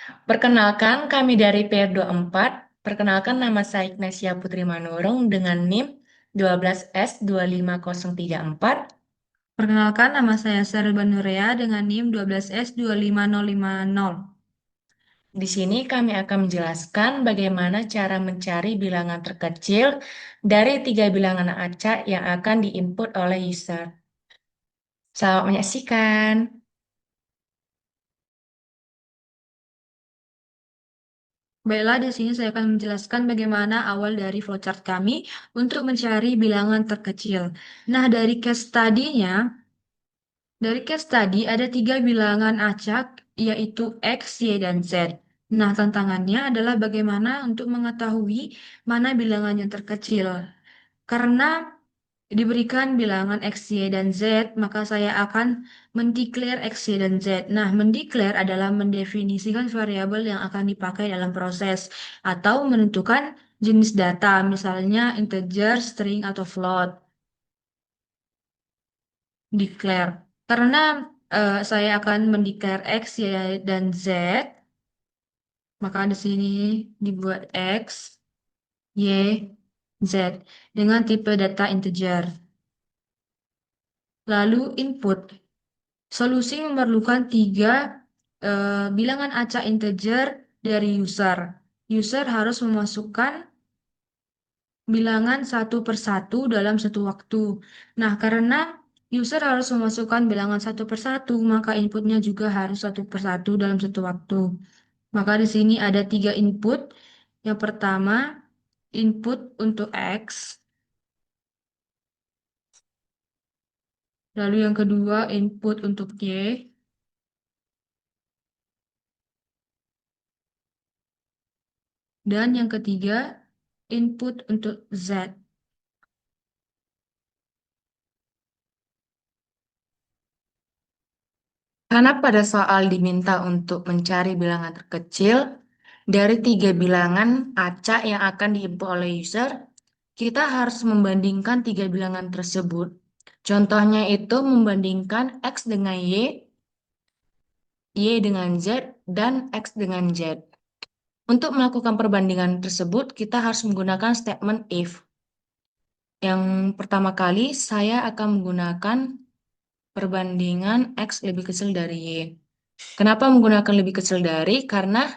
Perkenalkan, kami dari PR24. Perkenalkan, nama saya Ignacia Putri Manurung dengan NIM 12S25034. Perkenalkan, nama saya Seril Banurea dengan NIM 12S25050. Di sini kami akan menjelaskan bagaimana cara mencari bilangan terkecil dari tiga bilangan acak yang akan diinput oleh user. Selamat menyaksikan. Baiklah, di sini saya akan menjelaskan bagaimana awal dari flowchart kami untuk mencari bilangan terkecil. Nah, dari case tadi ada tiga bilangan acak, yaitu X, Y, dan Z. Nah, tantangannya adalah bagaimana untuk mengetahui mana bilangan yang terkecil. Karena diberikan bilangan X, Y, dan Z, maka saya akan mendeklar X, Y, dan Z. Nah, mendeklar adalah mendefinisikan variabel yang akan dipakai dalam proses atau menentukan jenis data, misalnya integer, string, atau float. Declare. Karena saya akan mendeklar X, Y, dan Z, maka di sini dibuat X, Y, Z dengan tipe data integer. Lalu input. Solusi memerlukan tiga bilangan acak integer dari user. User harus memasukkan bilangan satu per satu dalam satu waktu. Nah, karena user harus memasukkan bilangan satu per satu, maka inputnya juga harus satu per satu dalam satu waktu. Maka di sini ada tiga input. Yang pertama, input untuk X. Lalu yang kedua, input untuk Y. Dan yang ketiga, input untuk Z. Karena pada soal diminta untuk mencari bilangan terkecil dari tiga bilangan acak yang akan diinput oleh user, kita harus membandingkan tiga bilangan tersebut. Contohnya itu membandingkan X dengan Y dengan Z, dan X dengan Z. Untuk melakukan perbandingan tersebut, kita harus menggunakan statement if. Yang pertama kali, saya akan menggunakan perbandingan X lebih kecil dari Y. Kenapa menggunakan lebih kecil dari? Karena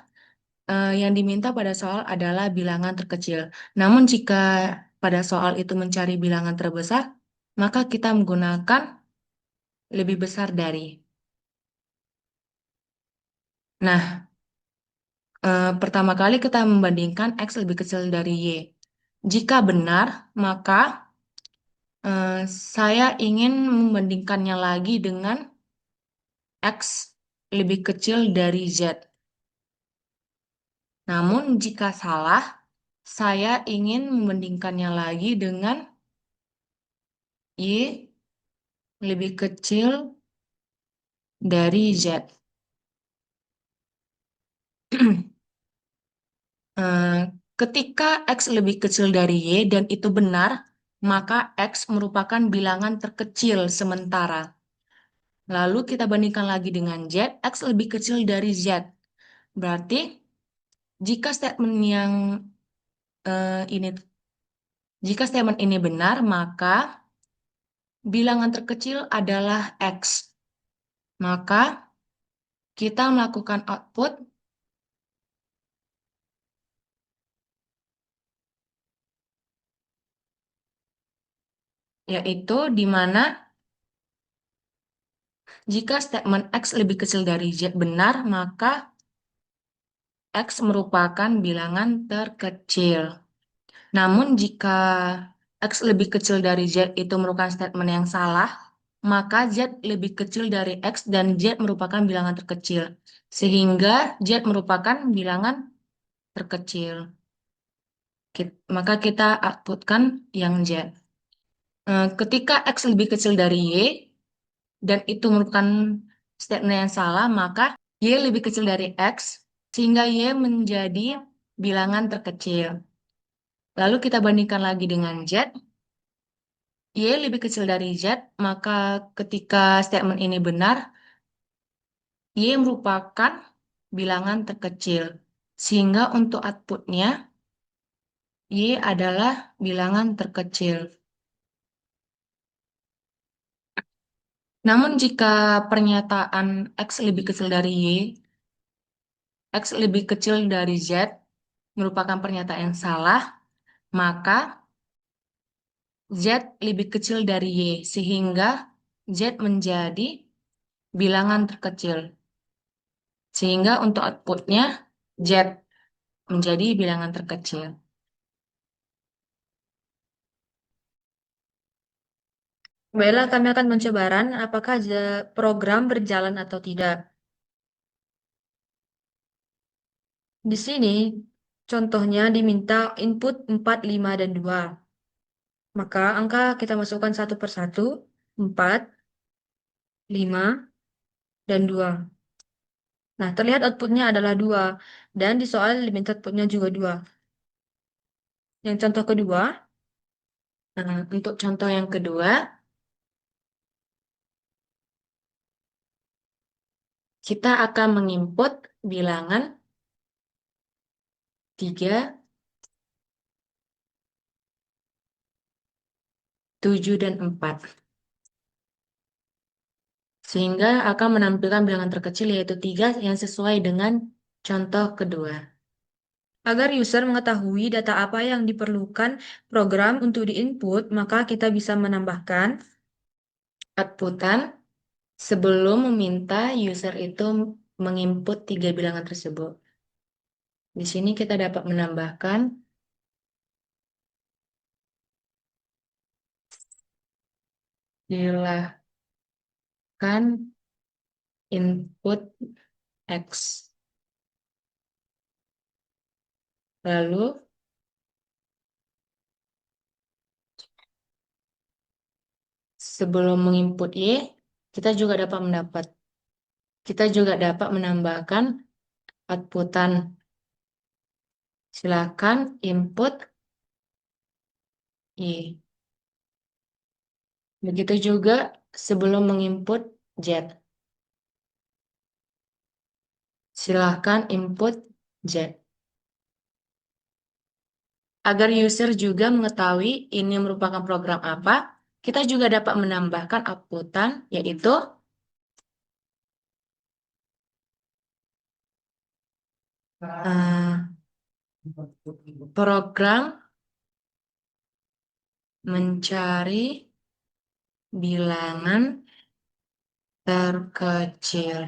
yang diminta pada soal adalah bilangan terkecil. Namun jika pada soal itu mencari bilangan terbesar, maka kita menggunakan lebih besar dari. Nah, pertama kali kita membandingkan X lebih kecil dari Y. Jika benar, maka saya ingin membandingkannya lagi dengan X lebih kecil dari Z. Namun jika salah, saya ingin membandingkannya lagi dengan Y lebih kecil dari Z. Eh, Ketika X lebih kecil dari Y dan itu benar, maka X merupakan bilangan terkecil sementara. Lalu kita bandingkan lagi dengan Z, X lebih kecil dari Z. Berarti jika statement yang ini, jika statement ini benar, maka bilangan terkecil adalah X. Maka kita melakukan output, yaitu di mana jika statement X lebih kecil dari Z benar, maka X merupakan bilangan terkecil. Namun jika X lebih kecil dari Z itu merupakan statement yang salah, maka Z lebih kecil dari X dan Z merupakan bilangan terkecil. Sehingga Z merupakan bilangan terkecil. Maka kita outputkan yang Z. Ketika X lebih kecil dari Y, dan itu merupakan statement yang salah, maka Y lebih kecil dari X, sehingga Y menjadi bilangan terkecil. Lalu kita bandingkan lagi dengan Z, Y lebih kecil dari Z, maka ketika statement ini benar, Y merupakan bilangan terkecil. Sehingga untuk outputnya, Y adalah bilangan terkecil. Namun jika pernyataan X lebih kecil dari Y, X lebih kecil dari Z, merupakan pernyataan yang salah, maka Z lebih kecil dari Y, sehingga Z menjadi bilangan terkecil. Sehingga untuk outputnya, Z menjadi bilangan terkecil. Baiklah, kami akan mencoba run apakah program berjalan atau tidak. Di sini contohnya diminta input 4, 5, dan 2. Maka angka kita masukkan satu per satu, 4, 5, dan 2. Nah, terlihat outputnya adalah 2. Dan di soal diminta outputnya juga 2. Yang contoh kedua, Nah, untuk contoh yang kedua, kita akan menginput bilangan 3, 7, dan 4. Sehingga akan menampilkan bilangan terkecil yaitu 3 yang sesuai dengan contoh kedua. agar user mengetahui data apa yang diperlukan program untuk diinput, maka kita bisa menambahkan Outputan sebelum meminta user itu menginput 3 bilangan tersebut. Di sini kita dapat menambahkan silahkan input X. Lalu sebelum menginput Y, kita juga dapat menambahkan outputan. Silakan input Y. Begitu juga sebelum menginput Z. Silahkan input Z. Agar user juga mengetahui ini merupakan program apa, kita juga dapat menambahkan outputan, yaitu eh, program mencari bilangan terkecil.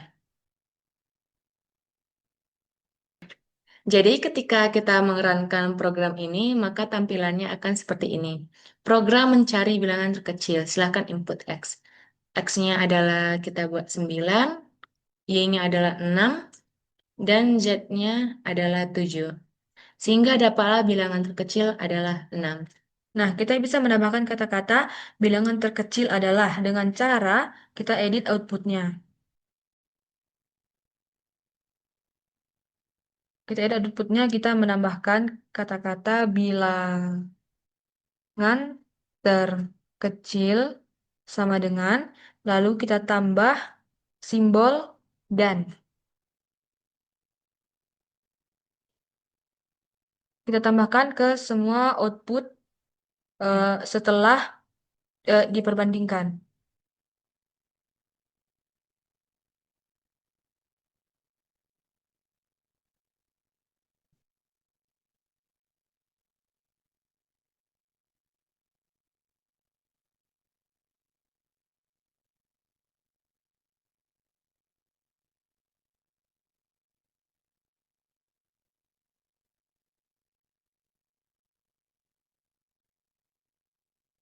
Jadi ketika kita mengerankan program ini, maka tampilannya akan seperti ini. Program mencari bilangan terkecil. Silahkan input X. X-nya adalah kita buat 9, Y-nya adalah 6, dan Z-nya adalah 7. Sehingga dapatlah bilangan terkecil adalah 6. Nah, kita bisa menambahkan kata-kata bilangan terkecil adalah dengan cara kita edit outputnya. Kita edit outputnya, kita menambahkan kata-kata bilangan terkecil sama dengan, lalu kita tambah simbol dan. Kita tambahkan ke semua output setelah diperbandingkan.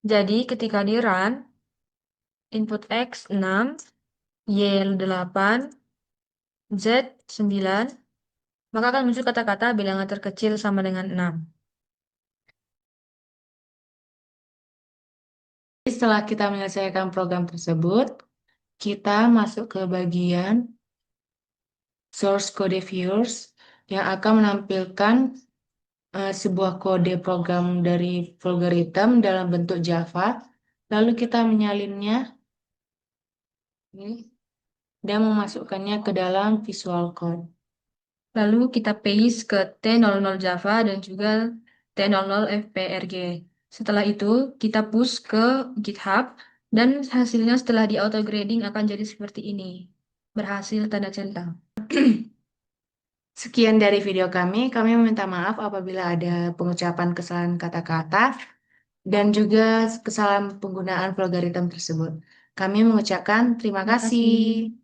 Jadi ketika di run, input X 6, Y 8, Z 9, maka akan muncul kata-kata bilangan terkecil sama dengan 6. Setelah kita menyelesaikan program tersebut, kita masuk ke bagian source code viewers yang akan menampilkan sebuah kode program dari algoritma dalam bentuk Java. Lalu kita menyalinnya dan memasukkannya ke dalam Visual Code. Lalu kita paste ke T00 Java dan juga T00 FPRG. Setelah itu, kita push ke GitHub dan hasilnya setelah di auto grading akan jadi seperti ini. Berhasil tanda centang. Sekian dari video kami. Kami meminta maaf apabila ada pengucapan kesalahan kata-kata dan juga kesalahan penggunaan logaritma tersebut. Kami mengucapkan terima Terima kasih. kasih.